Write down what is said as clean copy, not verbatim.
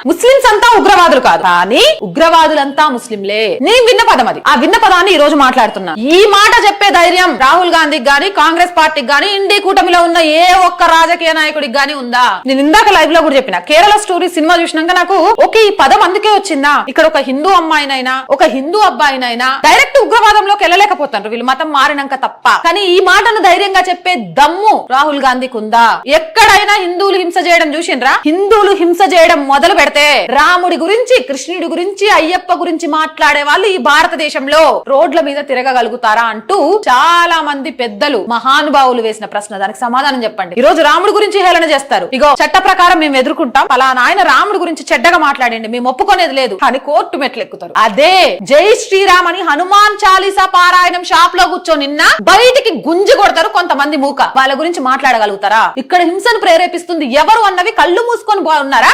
Muslims అంతా ఉగ్రవాదులు కాదు, కానీ ఉగ్రవాదులంతా ముస్లింలే. నేను విన్న పదం అది. ఆ విన్న పదాన్ని ఈ రోజు మాట్లాడుతున్నా. ఈ మాట చెప్పే ధైర్యం రాహుల్ గాంధీకి గానీ, కాంగ్రెస్ పార్టీకి గానీ, ఇండి కూటమిలో ఉన్న ఏ ఒక్క రాజకీయ నాయకుడికి గానీ ఉందా? నేను ఇందాక లైవ్ లో కూడా చెప్పిన, కేరళ స్టోరీ సినిమా చూసినాక నాకు ఓకే ఈ పదం అందుకే వచ్చిందా. ఇక్కడ ఒక హిందూ అమ్మాయినైనా, ఒక హిందూ అబ్బాయినైనా డైరెక్ట్ ఉగ్రవాదంలోకి వెళ్ళలేకపోతారు వీళ్ళు మతం మారినాక తప్ప. కానీ ఈ మాటను ధైర్యంగా చెప్పే దమ్ము రాహుల్ గాంధీకి ఉందా? ఎక్కడైనా హిందువులు హింస చేయడం చూసిండ్రా? హిందువులు హింస చేయడం మొదలు పెడితే రాముడి గురించి, కృష్ణుడి గురించి, అయ్యప్ప గురించి మాట్లాడే వాళ్ళు ఈ భారతదేశంలో రోడ్ల మీద తిరగగలుగుతారా అంటూ చాలా మంది పెద్దలు, మహానుభావులు వేసిన ప్రశ్న. దానికి సమాధానం చెప్పండి. ఈ రోజు రాముడి గురించి హేళన చేస్తారు. ఇగో చట్ట ప్రకారం మేము ఎదుర్కొంటాం, పలానా ఆయన రాముడి గురించి చెడ్డగా మాట్లాడండి, మేము ఒప్పుకునేది లేదు అని కోర్టు మెట్లు ఎక్కుతారు. అదే జై శ్రీరామ్ అని హనుమాన్ చాలీసా పారాయణం షాప్ లో కూర్చొని నిన్న బయటికి గుంజి కొడతారు కొంతమంది మూక. వాళ్ళ గురించి మాట్లాడగలుగుతారా? ఇక్కడ హింసను ప్రేరేపిస్తుంది ఎవరు అన్నవి కళ్ళు మూసుకొని ఉన్నారా?